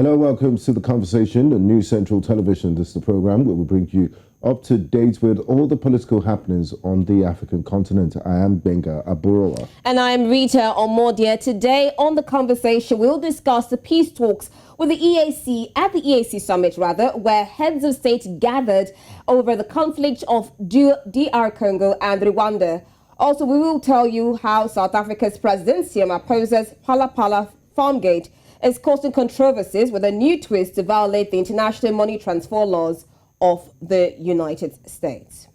Hello, welcome to The Conversation on New Central Television. This is the program where we bring you up to date with all the political happenings on the African continent. I am Gbenga Aborowa. And I'm Rita Omodia. Today on The Conversation, we'll discuss the peace talks with the EAC, at the EAC summit rather, where heads of state gathered over the conflict of DR Congo and Rwanda. Also, we will tell you how South Africa's President Cyril Ramaphosa's Pala Pala farm gate is causing controversies with a new twist to violate the international money transfer laws of the United States.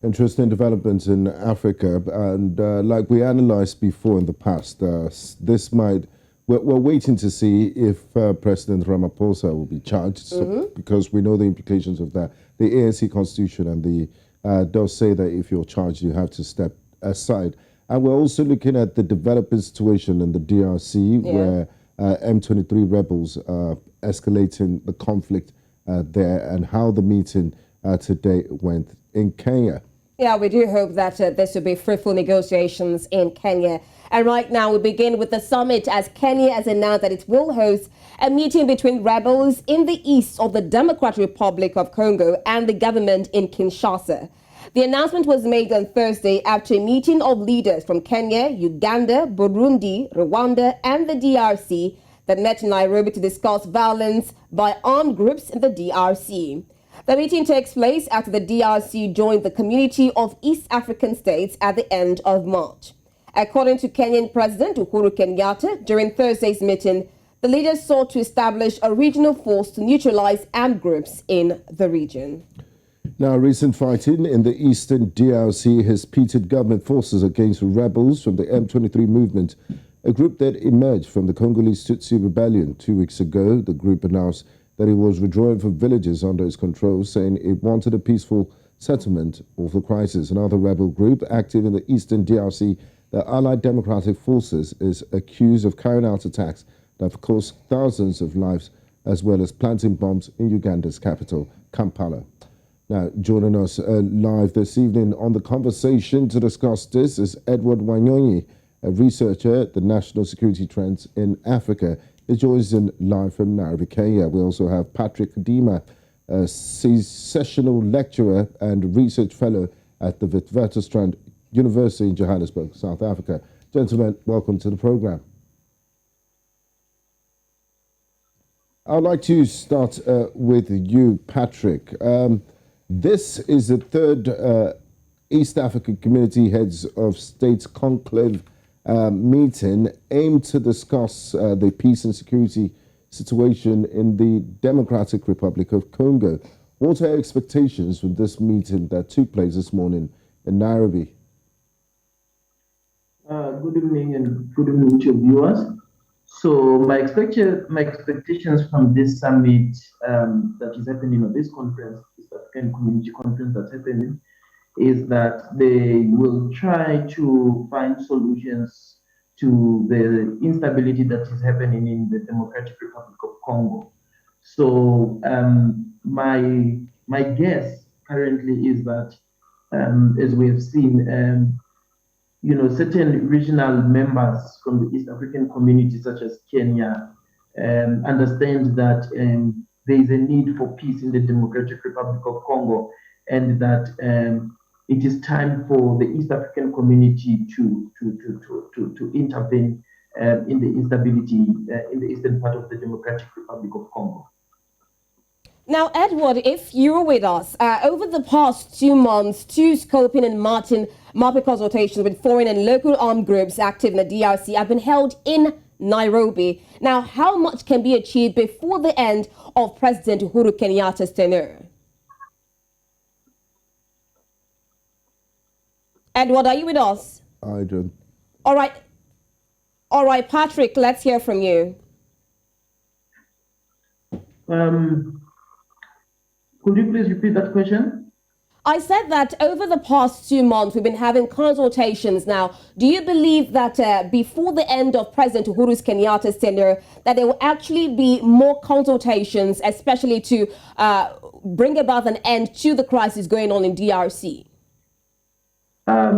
Interesting developments in Africa, and like we analyzed before in the past, we're waiting to see if President Ramaphosa will be charged, because we know the implications of that. The ANC constitution and does say that if you're charged, you have to step aside. And we're also looking at the developing situation in the DRC, where M23 rebels are escalating the conflict there, and how the meeting today went in Kenya. Yeah, we do hope that this will be fruitful negotiations in Kenya. And right now we begin with the summit, as Kenya has announced that it will host a meeting between rebels in the east of the Democratic Republic of Congo and the government in Kinshasa. The announcement was made on Thursday after a meeting of leaders from Kenya, Uganda, Burundi, Rwanda, and the DRC that met in Nairobi to discuss violence by armed groups in the DRC. The meeting takes place after the DRC joined the Community of East African States at the end of March. According to Kenyan President Uhuru Kenyatta, during Thursday's meeting, the leaders sought to establish a regional force to neutralize armed groups in the region. Now, recent fighting in the eastern DRC has pitted government forces against rebels from the M23 movement, a group that emerged from the Congolese Tutsi rebellion 2 weeks ago. The group announced that it was withdrawing from villages under its control, saying it wanted a peaceful settlement of the crisis. Another rebel group active in the eastern DRC, the Allied Democratic Forces, is accused of carrying out attacks that have cost thousands of lives, as well as planting bombs in Uganda's capital, Kampala. Now, joining us live this evening on The Conversation to discuss this is Edward Wanyonyi, a researcher at the National Security Trends in Africa. He joins in live from Nairobi, Kenya. We also have Patrick Kadima, a Sessional lecturer and research fellow at the Witwatersrand University in Johannesburg, South Africa. Gentlemen, welcome to the program. I'd like to start with you, Patrick. This is the third East African Community Heads of States Conclave meeting aimed to discuss the peace and security situation in the Democratic Republic of Congo. What are your expectations from this meeting that took place this morning in Nairobi? Good evening and good evening to viewers. So my expectations from this summit that is happening, or this conference, this African Community Conference that's happening, is that they will try to find solutions to the instability that is happening in the Democratic Republic of Congo. So my guess currently is that, as we have seen, certain regional members from the East African community, such as Kenya, understand that there is a need for peace in the Democratic Republic of Congo, and that it is time for the East African community to intervene in the instability in the eastern part of the Democratic Republic of Congo. Now, Edward, if you were with us, over the past 2 months, two scoping and mapping consultations with foreign and local armed groups active in the DRC have been held in Nairobi. Now, how much can be achieved before the end of President Uhuru Kenyatta's tenure? Edward, are you with us? I do. All right, Patrick, let's hear from you. Could you please repeat that question? I said that over the past 2 months, we've been having consultations now. Do you believe that before the end of President Uhuru Kenyatta's tenure, that there will actually be more consultations, especially to bring about an end to the crisis going on in DRC?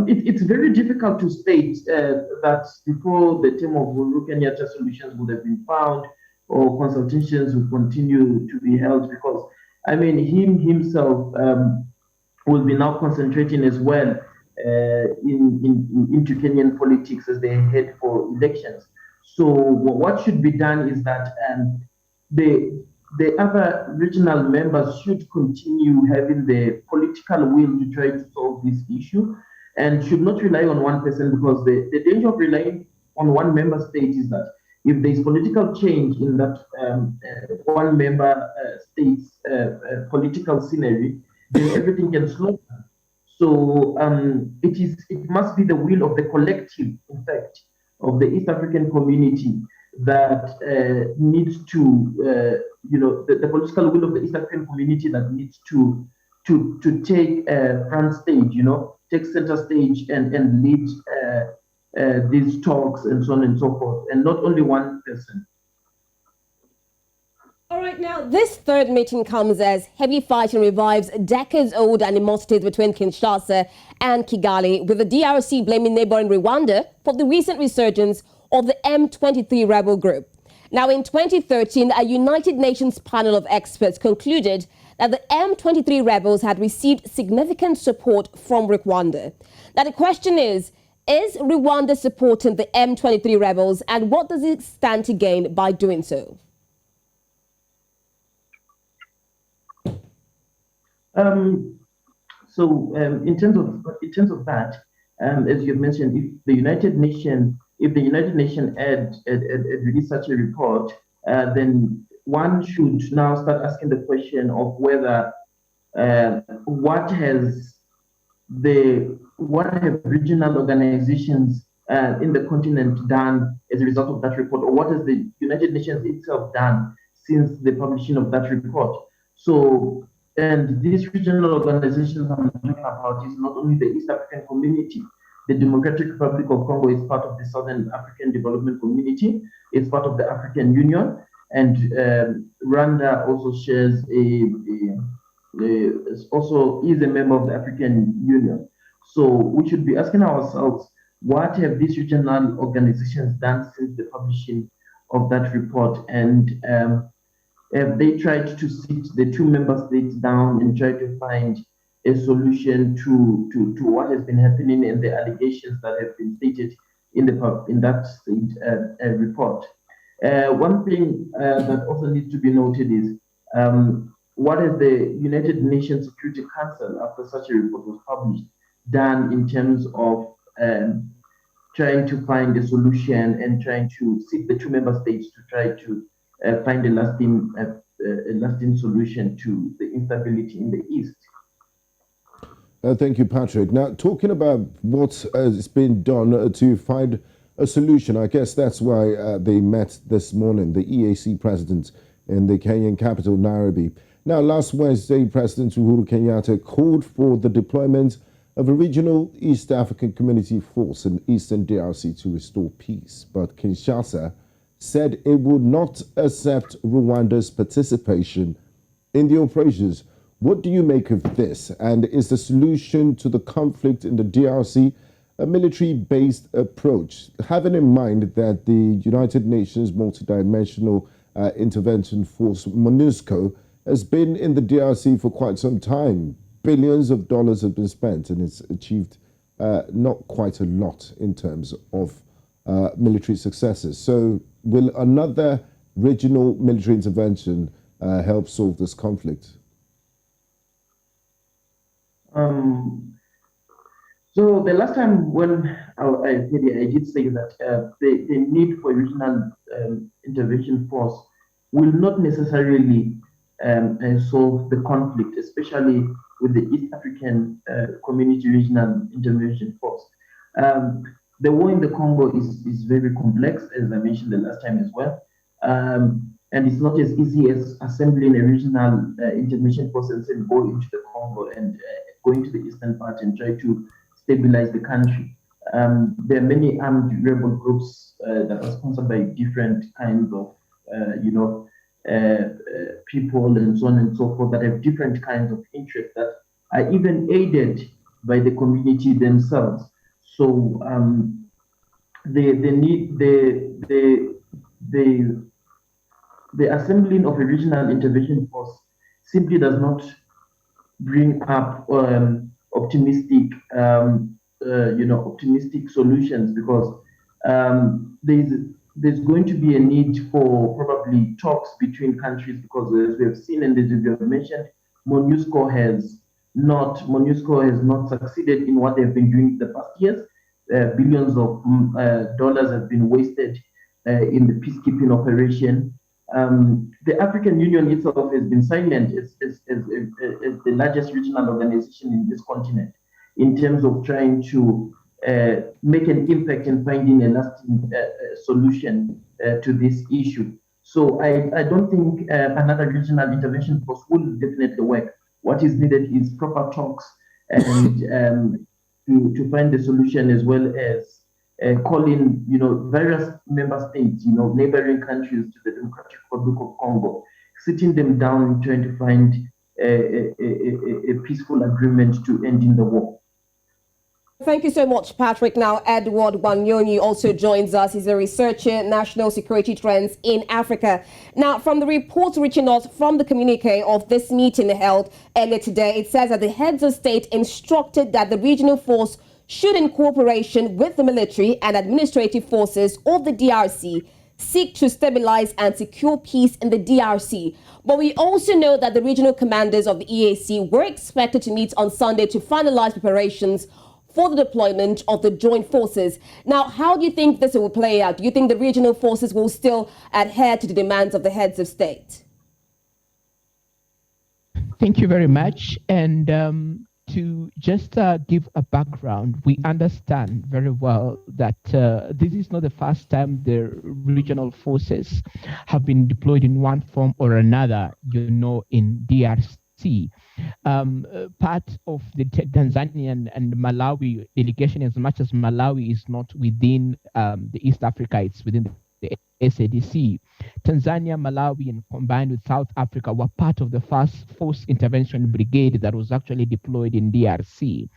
It's very difficult to state that before the term of Uhuru Kenyatta solutions would have been found, or consultations will continue to be held, because I mean, himself will be now concentrating as well into Kenyan politics as they head for elections. So what should be done is that the other regional members should continue having the political will to try to solve this issue, and should not rely on one person, because the danger of relying on one member state is that if there is political change in that one member state's political scenery, then everything can slow down. So it must be the will of the collective, in fact, of the East African community that needs to, the political will of the East African community that needs to take front stage, take center stage and lead these talks and so on and so forth, and not only one person. All right, now this third meeting comes as heavy fighting revives decades-old animosities between Kinshasa and Kigali, with the DRC blaming neighboring Rwanda for the recent resurgence of the M23 rebel group. Now, in 2013, a United Nations panel of experts concluded that the M23 rebels had received significant support from Rwanda. Now, the question is Rwanda supporting the M23 rebels, and what does it stand to gain by doing so? In terms of that, as you mentioned, if the United Nations had released such a report, then one should now start asking the question of whether what have regional organizations in the continent done as a result of that report, or what has the United Nations itself done since the publishing of that report. So, and these regional organizations I'm talking about is not only the East African Community. The Democratic Republic of Congo is part of the Southern African Development Community. It's part of the African Union, and Rwanda also shares also is a member of the African Union. So we should be asking ourselves, what have these regional organizations done since the publishing of that report, and have they tried to sit the two member states down and try to find a solution to what has been happening and the allegations that have been stated in that state report? One thing that also needs to be noted is what has the United Nations Security Council, after such a report was published, done in terms of trying to find a solution and trying to sit the two member states to try to find a lasting solution to the instability in the East. Thank you, Patrick. Now, talking about what has been done to find a solution, I guess that's why they met this morning, the EAC president in the Kenyan capital, Nairobi. Now, last Wednesday, President Uhuru Kenyatta called for the deployment of a regional East African Community force in Eastern DRC to restore peace. But Kinshasa said it would not accept Rwanda's participation in the operations. What do you make of this? And is the solution to the conflict in the DRC a military-based approach, having in mind that the United Nations Multidimensional Intervention Force, MONUSCO, has been in the DRC for quite some time? Billions of dollars have been spent, and it's achieved not quite a lot in terms of military successes. So will another regional military intervention help solve this conflict? So the last time when I did say that the need for a regional intervention force will not necessarily solve the conflict, especially with the East African Community Regional Intervention Force. The war in the Congo is very complex, as I mentioned the last time as well. And it's not as easy as assembling a regional intervention force and then go into the Congo and go into the eastern part and try to stabilize the country. There are many armed rebel groups that are sponsored by different kinds of, people and so on and so forth, that have different kinds of interests that are even aided by the community themselves. So the assembling of a regional intervention force simply does not bring up optimistic solutions, because there's going to be a need for probably talks between countries, because as we have seen and as we have mentioned, MONUSCO has not succeeded in what they've been doing the past years. Billions of dollars have been wasted in the peacekeeping operation. The African Union itself has been silent as the largest regional organization in this continent in terms of trying to make an impact in finding a lasting solution to this issue. So I don't think another regional intervention force will definitely work. What is needed is proper talks and to find the solution, as well as calling, various member states, neighboring countries to the Democratic Republic of Congo, sitting them down and trying to find a peaceful agreement to ending the war. Thank you so much, Patrick. Now, Edward Wanyonyi also joins us. He's a researcher, national security trends in Africa. Now, from the reports reaching us from the communique of this meeting held earlier today, it says that the heads of state instructed that the regional force should, in cooperation with the military and administrative forces of the DRC, seek to stabilize and secure peace in the DRC. But we also know that the regional commanders of the EAC were expected to meet on Sunday to finalize preparations for the deployment of the joint forces. Now, how do you think this will play out? Do you think the regional forces will still adhere to the demands of the heads of state? Thank you very much. And to just give a background, we understand very well that this is not the first time the regional forces have been deployed in one form or another, in DRC. Part of the Tanzanian and Malawi delegation, as much as Malawi is not within the East Africa, it's within the SADC. Tanzania, Malawi, and combined with South Africa were part of the first force intervention brigade that was actually deployed in DRC.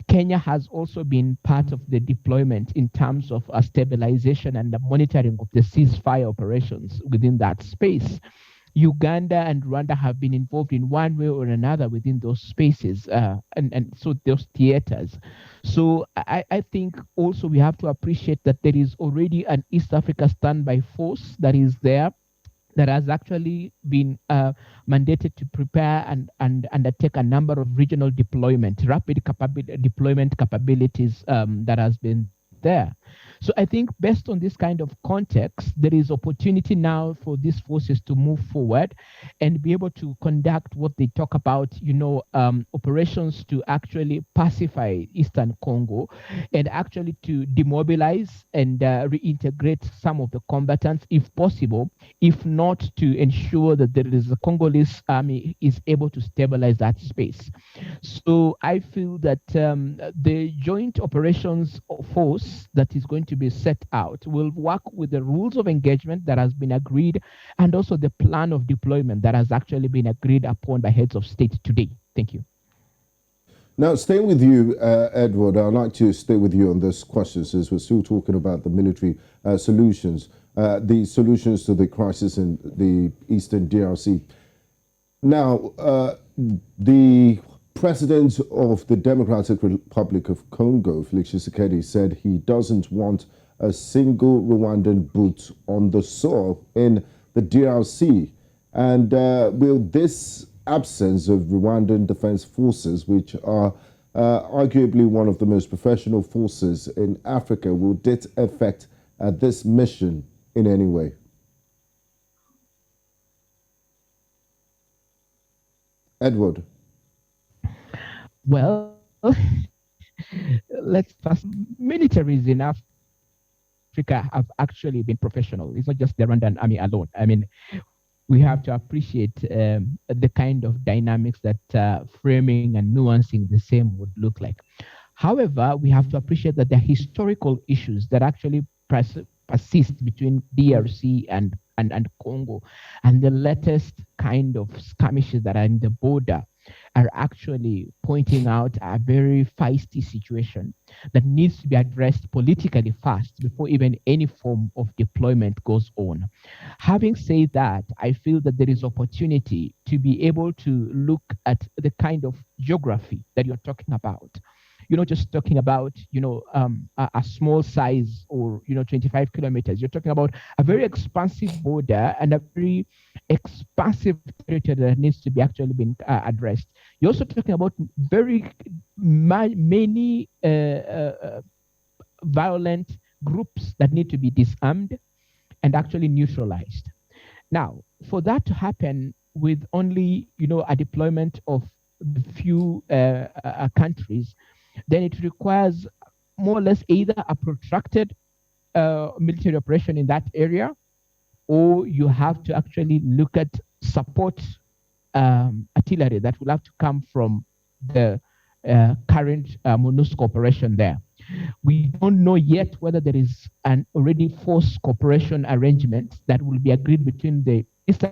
Kenya has also been part of the deployment in terms of stabilization and the monitoring of the ceasefire operations within that space. Uganda and Rwanda have been involved in one way or another within those spaces and so those theaters. So I think also we have to appreciate that there is already an East Africa standby force that is there, that has actually been mandated to prepare and undertake a number of regional deployment, rapid deployment capabilities that has been there. So I think based on this kind of context, there is opportunity now for these forces to move forward and be able to conduct what they talk about, operations to actually pacify Eastern Congo and actually to demobilize and reintegrate some of the combatants if possible, if not to ensure that there is a Congolese army is able to stabilize that space. So I feel that the joint operations force that is going to be set out will work with the rules of engagement that has been agreed and also the plan of deployment that has actually been agreed upon by heads of state today. Thank you. Now, staying with you, Edward, I'd like to stay with you on this question since we're still talking about the military solutions, the solutions to the crisis in the Eastern DRC. Now, the President of the Democratic Republic of Congo, Felix Tshisekedi, said he doesn't want a single Rwandan boot on the soil in the DRC. And will this absence of Rwandan defense forces, which are arguably one of the most professional forces in Africa, will it affect this mission in any way? Edward. Well, let's first, militaries in Africa have actually been professional. It's not just the Rwandan army alone. I mean, we have to appreciate the kind of dynamics that framing and nuancing the same would look like. However, we have to appreciate that there are historical issues that actually persist between DRC and Congo, and the latest kind of skirmishes that are in the border are actually pointing out a very feisty situation that needs to be addressed politically fast before even any form of deployment goes on. Having said that, I feel that there is opportunity to be able to look at the kind of geography that you're talking about. You're not just talking about, a small size or, 25 kilometers. You're talking about a very expansive border and a very expansive territory that needs to be actually been addressed. You're also talking about very many violent groups that need to be disarmed and actually neutralized. Now, for that to happen with only, a deployment of the few countries, then it requires more or less either a protracted military operation in that area, or you have to actually look at support artillery that will have to come from the current MONUSCO operation there. We don't know yet whether there is an already force cooperation arrangement that will be agreed between the East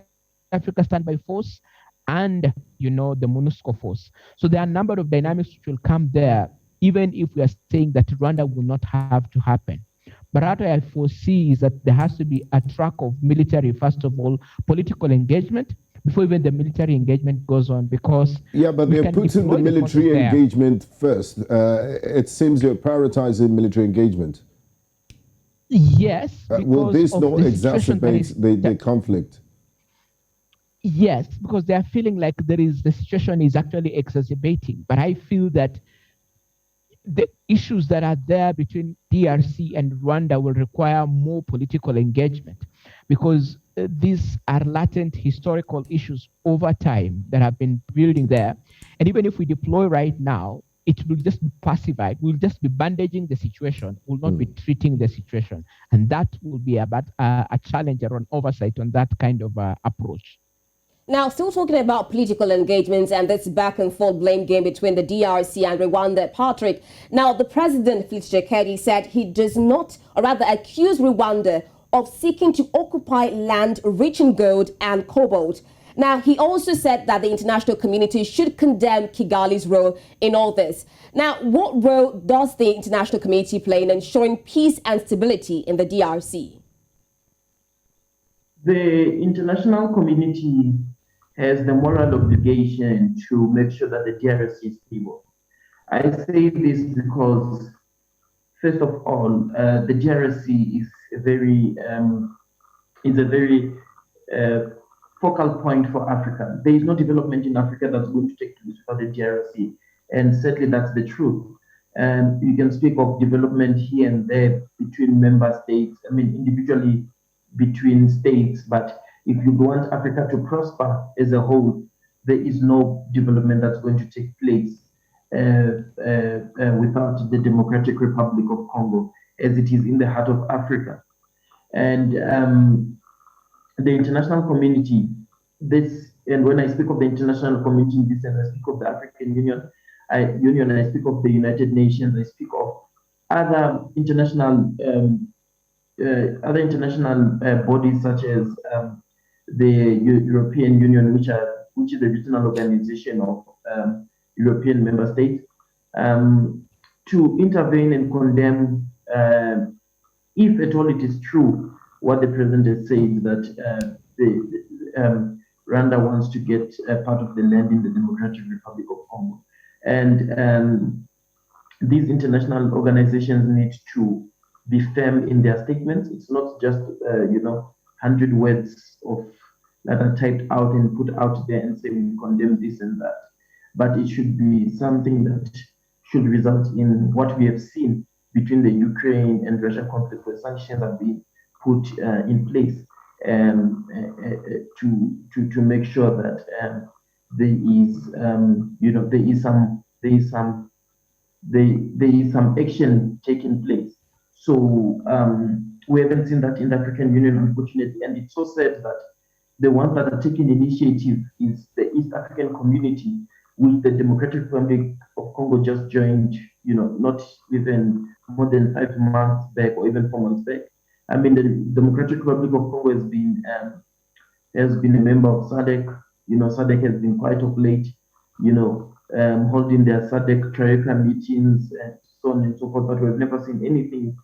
Africa Standby Force and, the MONUSCO force. So there are a number of dynamics which will come there, even if we are saying that Rwanda will not have to happen. But what I foresee is that there has to be a track of military, first of all, political engagement, before even the military engagement goes on, because but they're putting the military engagement first. It seems they're prioritizing military engagement. Yes. Will this not exacerbate the conflict? Yes, because they are feeling like the situation is actually exacerbating. But I feel that the issues that are there between DRC and Rwanda will require more political engagement, because these are latent historical issues over time that have been building there. And even if we deploy right now, it will just be pacified. We'll just be bandaging the situation. We'll not be treating the situation. And that will be about a challenge around oversight on that kind of approach. Now, still talking about political engagements and this back and forth blame game between the DRC and Rwanda, Patrick. Now, the president, Felix Tshisekedi, said he does not, or rather accuse Rwanda of seeking to occupy land rich in gold and cobalt. Now, he also said that the international community should condemn Kigali's role in all this. Now, what role does the international community play in ensuring peace and stability in the DRC? The international community has the moral obligation to make sure that the DRC is stable. I say this because, first of all, the DRC is a very focal point for Africa. There is no development in Africa that's going to take place for the DRC, and certainly that's the truth. And you can speak of development here and there between member states, individually between states, but if you want Africa to prosper as a whole, there is no development that's going to take place without the Democratic Republic of Congo, as it is in the heart of Africa. And the international community, and when I speak of the international community in this, and I speak of the African Union, I speak of the United Nations, I speak of other international bodies such as the European Union, which is the regional organization of European member states, to intervene and condemn, if at all it is true what the president has said, that Rwanda wants to get a part of the land in the Democratic Republic of Congo. And these international organizations need to be firm in their statements. It's not just 100 words that are typed out and put out there and say we condemn this and that, but it should be something that should result in what we have seen between the Ukraine and Russia conflict, where sanctions have been put in place to make sure that there is some action taking place. So we haven't seen that in the African Union, unfortunately, and it's so sad that the ones that are taking initiative is the East African community, which the Democratic Republic of Congo just joined, not even more than 5 months back or even 4 months back. The Democratic Republic of Congo has been a member of SADC. SADC has been quite of late holding their SADC Troika meetings and so on and so forth. But we've never seen anything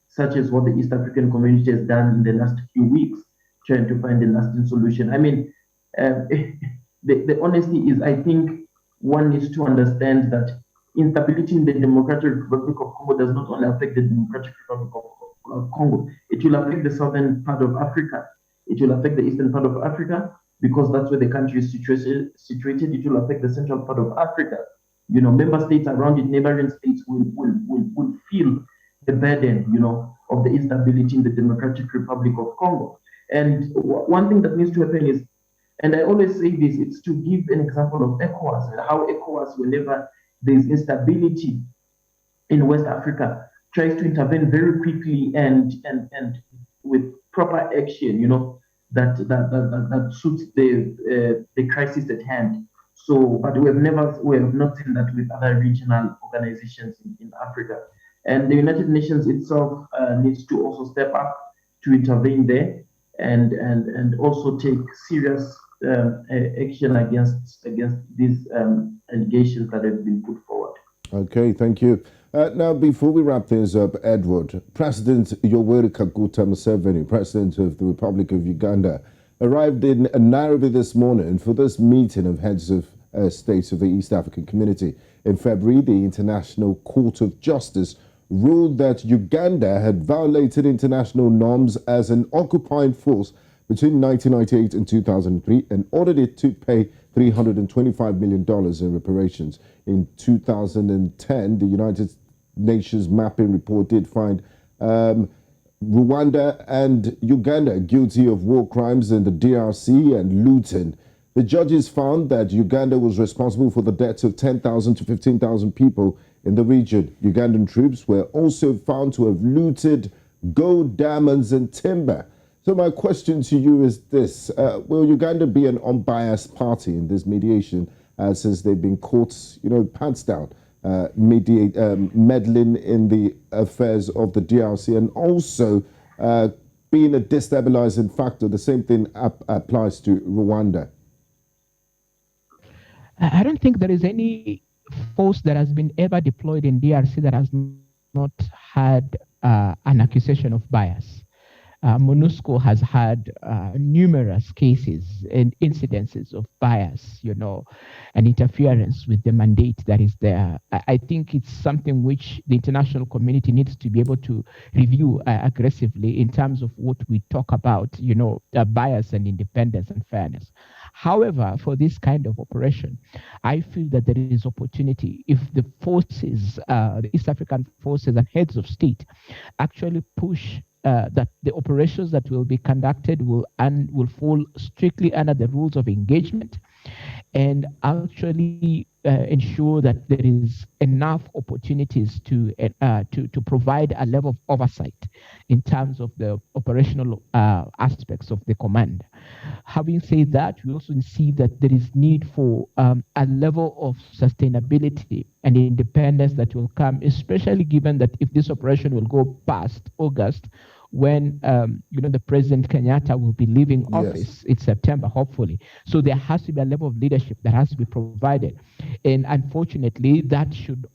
such as what the East African community has done in the last few weeks, trying to find a lasting solution. I mean, the honesty is, I think one needs to understand that instability in the Democratic Republic of Congo does not only affect the Democratic Republic of Congo, it will affect the southern part of Africa. It will affect the eastern part of Africa because that's where the country is situated. It will affect the central part of Africa. Member states around it, neighboring states will feel the burden, of the instability in the Democratic Republic of Congo. And one thing that needs to happen is, and I always say this, it's to give an example of ECOWAS and how ECOWAS, whenever there's instability in West Africa, tries to intervene very quickly and with proper action, that suits the crisis at hand. So, but we have not seen that with other regional organizations in Africa. And the United Nations itself needs to also step up to intervene there and also take serious action against these allegations that have been put forward. Okay, thank you. Now, before we wrap things up, Edward, President Yoweri Kaguta Museveni, President of the Republic of Uganda, arrived in Nairobi this morning for this meeting of heads of states of the East African Community. In February, the International Court of Justice ruled that Uganda had violated international norms as an occupying force between 1998 and 2003 and ordered it to pay $325 million in reparations. In 2010, the United Nations mapping report did find Rwanda and Uganda guilty of war crimes in the DRC and looting. The judges found that Uganda was responsible for the deaths of 10,000 to 15,000 people in the region. Ugandan troops were also found to have looted gold, diamonds, and timber. So my question to you is this. Will Uganda be an unbiased party in this mediation since they've been caught, pants down, meddling in the affairs of the DRC and also being a destabilizing factor? The same thing applies to Rwanda. I don't think there is any force that has been ever deployed in DRC that has not had an accusation of bias. MONUSCO has had numerous cases and incidences of bias, and interference with the mandate that is there. I think it's something which the international community needs to be able to review aggressively in terms of what we talk about, bias and independence and fairness. However, for this kind of operation, I feel that there is opportunity if the forces, the East African forces and heads of state actually push that the operations that will be conducted will fall strictly under the rules of engagement and actually ensure that there is enough opportunities to provide a level of oversight in terms of the operational aspects of the command. Having said that, we also see that there is need for a level of sustainability and independence that will come, especially given that if this operation will go past August, when the President Kenyatta will be leaving office in September, hopefully. So there has to be a level of leadership that has to be provided. And unfortunately, that should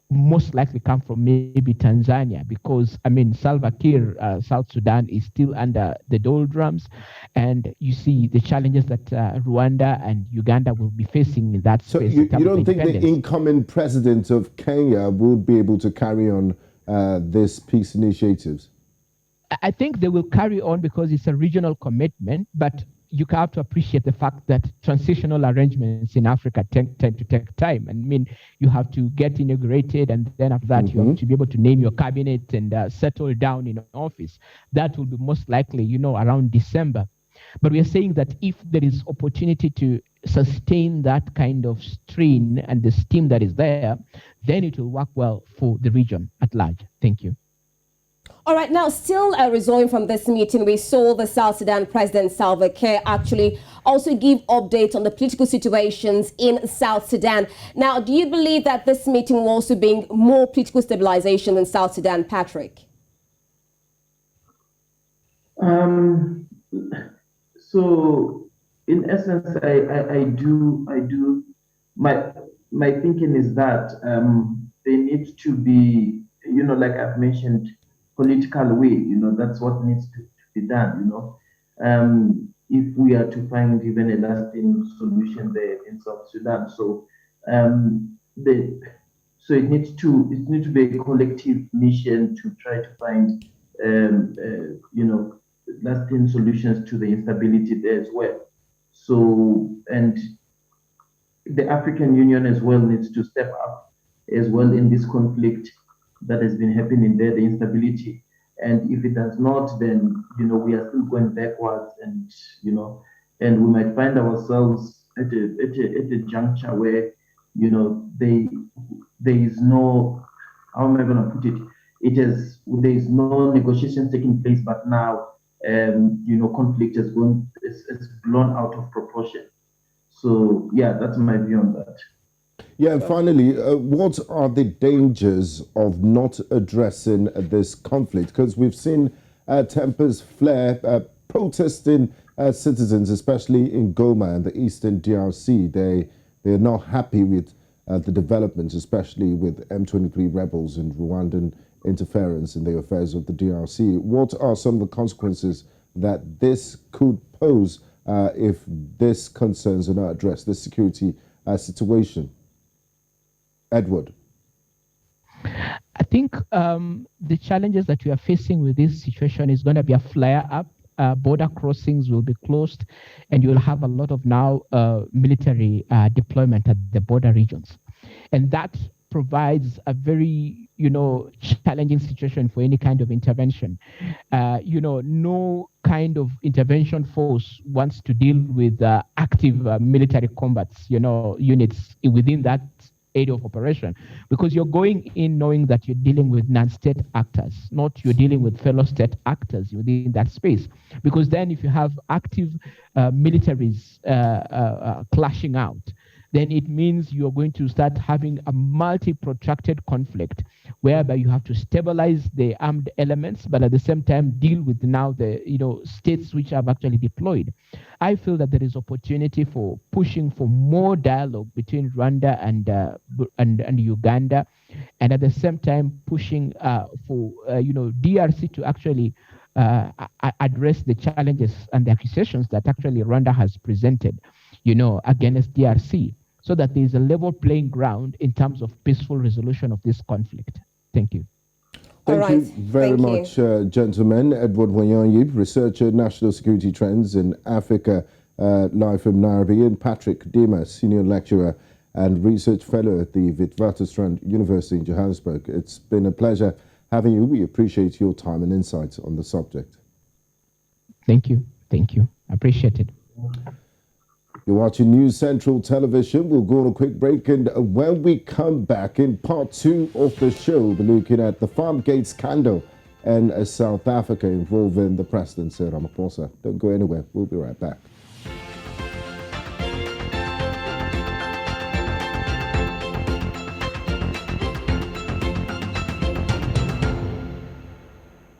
most likely come from maybe Tanzania, because, Salva Kiir, South Sudan, is still under the doldrums. And you see the challenges that Rwanda and Uganda will be facing in that space. So you don't think the incoming president of Kenya will be able to carry on this peace initiatives? I think they will carry on because it's a regional commitment, but you have to appreciate the fact that transitional arrangements in Africa tend to take time. You have to get integrated, and then after that, you have to be able to name your cabinet and settle down in office. That will be most likely, around December. But we are saying that if there is opportunity to sustain that kind of strain and the steam that is there, then it will work well for the region at large. Thank you. All right, now still resolving from this meeting, we saw the South Sudan President Salva Kiir actually also give updates on the political situations in South Sudan. Now, do you believe that this meeting will also bring more political stabilization in South Sudan, Patrick? So, in essence, I do my thinking is that they need to be, like I've mentioned, political will. That's what needs to be done. If we are to find even a lasting solution there in South Sudan, so it needs to be a collective mission to try to find lasting solutions to the instability there as well. So, and the African Union as well needs to step up as well in this conflict that has been happening there, the instability. And if it does not, then we are still going backwards, and and we might find ourselves at a juncture where there is no, how am I going to put it? There is no negotiations taking place, but now conflict has blown out of proportion. So yeah, that's my view on that. Yeah, and finally, what are the dangers of not addressing this conflict? Because we've seen tempers flare, protesting citizens, especially in Goma and the eastern DRC. They're not happy with the developments, especially with M23 rebels and Rwandan interference in the affairs of the DRC. What are some of the consequences that this could pose if these concerns are not addressed, the security situation? Edward. I think the challenges that we are facing with this situation is going to be a flare-up. Border crossings will be closed, and you will have a lot of now military deployment at the border regions. And that provides a very, challenging situation for any kind of intervention. No kind of intervention force wants to deal with active military combats, units within that area of operation, because you're going in knowing that you're dealing with non-state actors, not you're dealing with fellow state actors within that space. Because then if you have active militaries clashing out, then it means you're going to start having a multi-protracted conflict whereby you have to stabilize the armed elements, but at the same time deal with now the states which have actually deployed. I feel that there is opportunity for pushing for more dialogue between Rwanda and Uganda, and at the same time pushing for DRC to actually address the challenges and the accusations that actually Rwanda has presented against DRC, so that there is a level playing ground in terms of peaceful resolution of this conflict. Thank you. Thank you very much, gentlemen. Edward Wanyonyi, researcher, national security trends in Africa, live from Nairobi, and Patrick Kadima, senior lecturer and research fellow at the Witwatersrand University in Johannesburg. It's been a pleasure having you. We appreciate your time and insights on the subject. Thank you. Thank you. I appreciate it. You're watching News Central Television. We'll go on a quick break, and when we come back in part 2 of the show, we'll be looking at the farm gate scandal in South Africa involving the President, Cyril Ramaphosa. Don't go anywhere. We'll be right back.